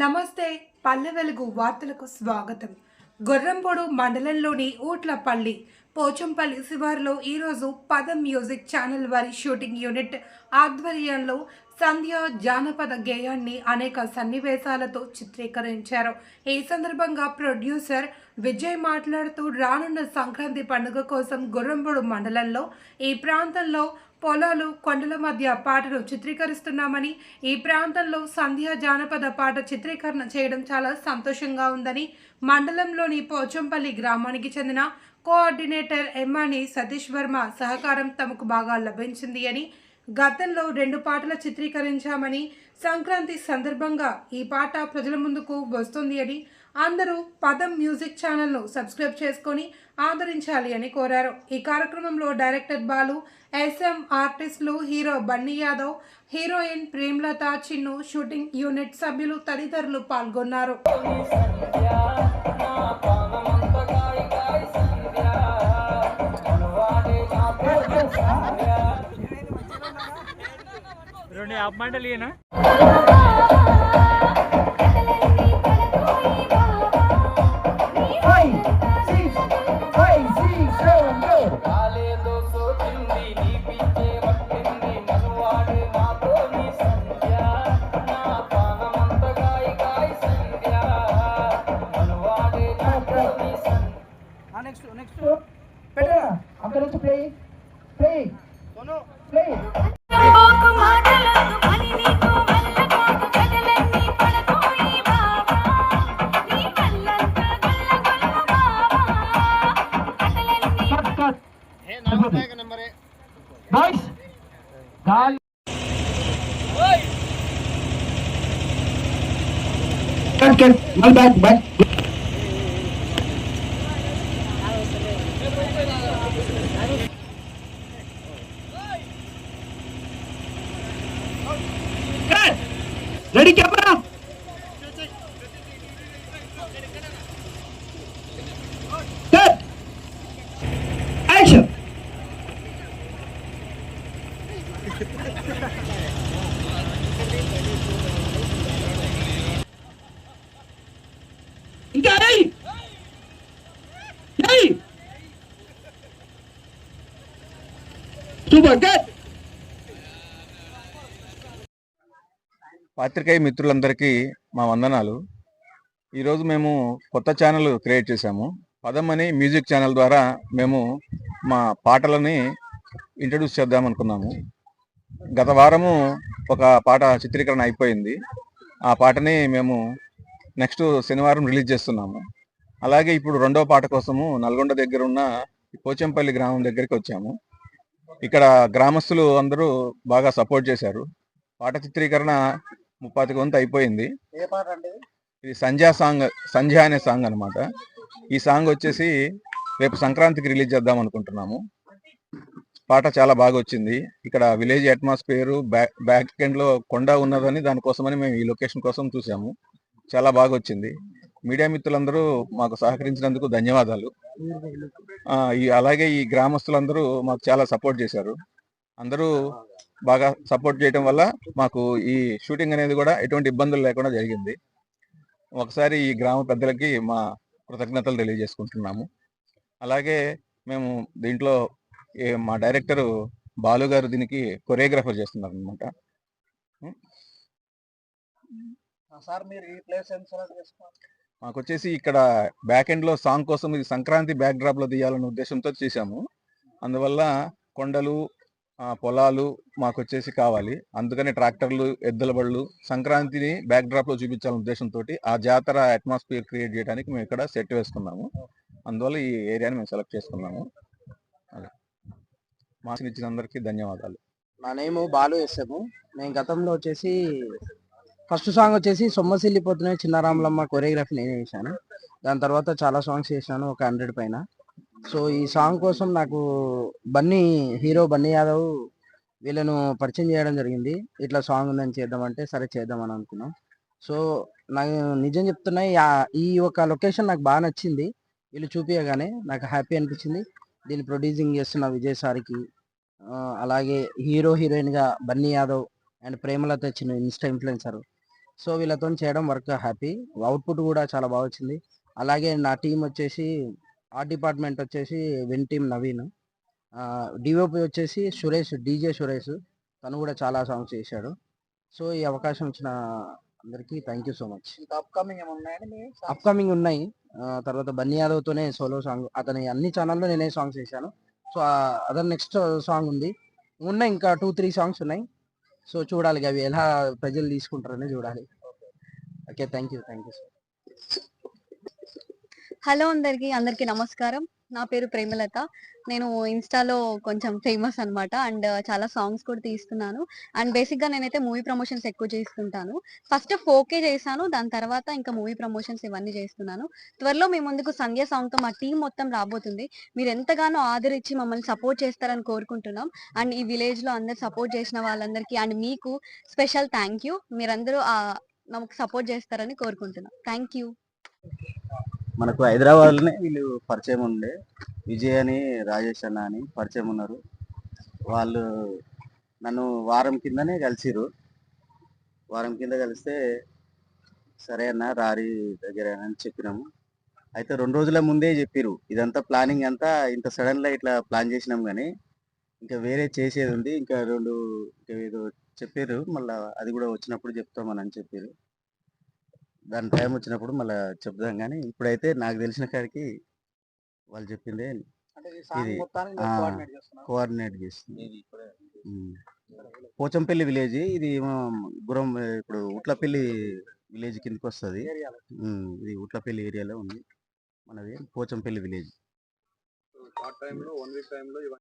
నమస్తే. పల్లె వెలుగు వార్తలకు స్వాగతం. గొర్రంపోడు మండలంలోని ఊట్లపల్లి, పోచంపల్లి శివారులో ఈరోజు పదం మ్యూజిక్ ఛానల్ వారి షూటింగ్ యూనిట్ ఆధ్వర్యంలో సంధ్య జానపద గేయాన్ని అనేక సన్నివేశాలతో చిత్రీకరించారు. ఈ సందర్భంగా ప్రొడ్యూసర్ విజయ్ మాట్లాడుతూ రానున్న సంక్రాంతి పండుగ కోసం గొర్రంపోడు మండలంలో ఈ ప్రాంతంలో పొలాలు కొండల మధ్య పాటను చిత్రీకరిస్తున్నామని, ఈ ప్రాంతంలో సంధ్య జానపద పాట చిత్రీకరణ చేయడం చాలా సంతోషంగా ఉందని, మండలంలోని పోచంపల్లి గ్రామానికి చెందిన కోఆర్డినేటర్ ఎమ్మాని సతీష్ వర్మ సహకారం తమకు బాగా లభించింది అని, గతంలో 2 పాటలు చిత్రీకరించామని, సంక్రాంతి సందర్భంగా ఈ పాట ప్రజల ముందుకు వస్తుంది అని, అందరూ పదం మ్యూజిక్ ఛానల్ను సబ్స్క్రైబ్ చేసుకొని ఆదరించాలి అని కోరారు. ఈ కార్యక్రమంలో డైరెక్టర్ బాలు, ఎస్ఎం ఆర్టిస్టులు hero Bunny Yadav, heroine Premlatha, Chinnu, shooting unit సభ్యులు తదితరులు పాల్గొన్నారు. आप मंडल ये ना నెక్స్ట్ పెట్టరా అక్కడ నుంచి play play play boys gal cut మల్ back ready camera cut action ఇంకా సూపర్ కట్. పాత్రికేయ మిత్రులందరికీ మా వందనాలు. ఈరోజు మేము కొత్త ఛానల్ క్రియేట్ చేశాము. పదం అని మ్యూజిక్ ఛానల్ ద్వారా మేము మా పాటలని ఇంట్రడ్యూస్ చేద్దాం అనుకున్నాము. గత వారము ఒక పాట చిత్రీకరణ అయిపోయింది. ఆ పాటని మేము నెక్స్ట్ శనివారం రిలీజ్ చేస్తున్నాము. అలాగే ఇప్పుడు రెండో పాట కోసము నల్గొండ దగ్గర ఉన్న పోచంపల్లి గ్రామం దగ్గరికి వచ్చాము. ఇక్కడ గ్రామస్తులు అందరూ బాగా సపోర్ట్ చేశారు. పాట చిత్రీకరణ 30 వంతు అయిపోయింది. ఇది సంధ్య అనే సాంగ్ అనమాట. ఈ సాంగ్ వచ్చేసి రేపు సంక్రాంతికి రిలీజ్ చేద్దాం అనుకుంటున్నాము. పాట చాలా బాగా వచ్చింది. ఇక్కడ విలేజ్ అట్మాస్ఫియర్ బ్యాక్ ఎండ్ లో కొండ ఉన్నదని దానికోసమని మేము ఈ లొకేషన్ కోసం చూసాము. చాలా బాగా వచ్చింది. మీడియా మిత్రులందరూ మాకు సహకరించినందుకు ధన్యవాదాలు. అలాగే ఈ గ్రామస్తులందరూ మాకు చాలా సపోర్ట్ చేశారు. అందరూ బాగా సపోర్ట్ చేయడం వల్ల మాకు ఈ షూటింగ్ అనేది కూడా ఎటువంటి ఇబ్బందులు లేకుండా జరిగింది. ఒకసారి ఈ గ్రామ పెద్దలకి మా కృతజ్ఞతలు తెలియజేసుకుంటున్నాము. అలాగే మేము దీంట్లో మా డైరెక్టర్ బాలు గారు దీనికి కొరియోగ్రాఫర్ చేస్తున్నారు అనమాట. మాకు వచ్చేసి ఇక్కడ బ్యాక్ ఎండ్ లో సాంగ్ కోసం ఇది సంక్రాంతి బ్యాక్ డ్రాప్ లో తీయాలనే ఉద్దేశంతో చేశాము. అందువల్ల కొండలు పొలాలు మాకు వచ్చేసి కావాలి. అందుకని ట్రాక్టర్లు, ఎద్దుల బళ్ళు సంక్రాంతిని బ్యాక్ డ్రాప్ లో చూపించాలనే ఉద్దేశంతో ఆ జాతర అట్మాస్ఫియర్ క్రియేట్ చేయడానికి మేము ఇక్కడ సెట్ వేసుకున్నాము. అందువల్ల ఈ ఏరియాని మేము సెలెక్ట్ చేసుకున్నాము. మాకు ఇచ్చిన అందరికీ ధన్యవాదాలు. నా నేమ్ బాలు ఎస్ఎము. నేను గతంలో వచ్చేసి ఫస్ట్ సాంగ్ వచ్చేసి సొమ్మసిల్లిపోతున్నాయి చిన్నారాములమ్మ కొరియోగ్రఫీ నేనే చేశాను. దాని తర్వాత చాలా సాంగ్స్ చేశాను, ఒక 100 పైన. సో ఈ సాంగ్ కోసం నాకు హీరో బన్నీ యాదవ్ వీళ్ళను పరిచయం చేయడం జరిగింది. ఇట్లా సాంగ్ ఉందని చేద్దామంటే సరే చేద్దామని అనుకున్నాం. సో నాకు నిజం చెప్తున్నా, ఈ ఒక లొకేషన్ నాకు బాగా నచ్చింది. వీళ్ళు చూపించగానే నాకు హ్యాపీ అనిపించింది. దీన్ని ప్రొడ్యూసింగ్ చేస్తున్న విజయ్ సార్కి, అలాగే హీరో హీరోయిన్గా బన్నీ యాదవ్ అండ్ ప్రేమలత చిన్న ఇన్స్టా ఇన్ఫ్లుయెన్సర్. సో వీళ్ళతో చేయడం వర్క్ హ్యాపీ. అవుట్పుట్ కూడా చాలా బాగా వచ్చింది. అలాగే నా టీం వచ్చేసి ఆర్ట్ డిపార్ట్మెంట్ వచ్చేసి విన్ టీమ్ నవీన్, డిఓపి వచ్చేసి సురేష్, డీజే సురేష్. తను కూడా చాలా సాంగ్స్ చేశాడు. సో ఈ అవకాశం ఇచ్చిన అందరికీ thank you so much. Upcoming ఉన్నాయి. తర్వాత బన్నీ యాదవ్తోనే సోలో సాంగ్, అతని అన్ని ఛానల్లో నేనే సాంగ్స్ చేశాను. సో అదర్ నెక్స్ట్ సాంగ్ ఉంది. ఉన్నాయి ఇంకా 2-3 సాంగ్స్ ఉన్నాయి. సో చూడాలి అవి ఎలా ప్రజలు తీసుకుంటారని చూడాలి. Okay, thank you sir. Hello అందరికీ నమస్కారం. నా పేరు ప్రేమలత. నేను ఇన్‌స్టాలో కొంచెం ఫేమస్ అన్నమాట. అండ్ చాలా సాంగ్స్ కూడా తీస్తున్నాను. అండ్ బేసిక్‌గా నేనైతే మూవీ ప్రమోషన్స్ ఎక్కువ చేస్తుంటాను. ఫస్ట్ ఫోకే చేశాను. దాని తర్వాత ఇంకా మూవీ ప్రమోషన్స్ ఇవన్నీ చేస్తున్నాను. త్వరలో మీ ముందుకు సంధ్య సాంగ్‌తో మా టీమ్ మొత్తం రాబోతుంది. మీరు ఎంతగానో ఆదరించి మమ్మల్ని సపోర్ట్ చేస్తారని కోరుకుంటున్నాం. అండ్ ఈ విలేజ్‌లో అందరూ సపోర్ట్ చేసిన వాళ్ళందరికీ అండ్ మీకు స్పెషల్ థ్యాంక్ యూ. మీరందరూ మాకు సపోర్ట్ చేస్తారని కోరుకుంటున్నాం. Thank you. మనకు హైదరాబాద్లోనే వీళ్ళు పరిచయం ఉండే, విజయ్ అని రాజేష్ అన్న అని పరిచయం ఉన్నారు. వాళ్ళు నన్ను వారం కిందనే కలిసిరు. వారం కింద కలిస్తే సరే అన్న రారి దగ్గర అని చెప్పినాము. అయితే 2 రోజుల ముందే చెప్పిరు. ఇదంతా ప్లానింగ్ అంతా ఇంత సడన్గా ఇట్లా ప్లాన్ చేసినాం కానీ ఇంకా వేరే చేసేది ఉంది. ఇంకా ఇంకా ఏదో చెప్పారు. మళ్ళీ అది కూడా వచ్చినప్పుడు చెప్తామని చెప్పారు. దాని టైం వచ్చినప్పుడు మళ్ళీ చెప్దాం కానీ ఇప్పుడైతే నాకు తెలిసిన కాడికి వాళ్ళు చెప్పిందే ఇది కోఆర్డినేట్ చేస్తుంది. పోచంపల్లి విలేజ్ ఇది గురం, ఇప్పుడు ఉట్లపల్లి విలేజ్ కిందకి వస్తుంది. ఇది ఉట్లపల్లి ఏరియాలో ఉంది మనది పోచంపల్లి విలేజ్.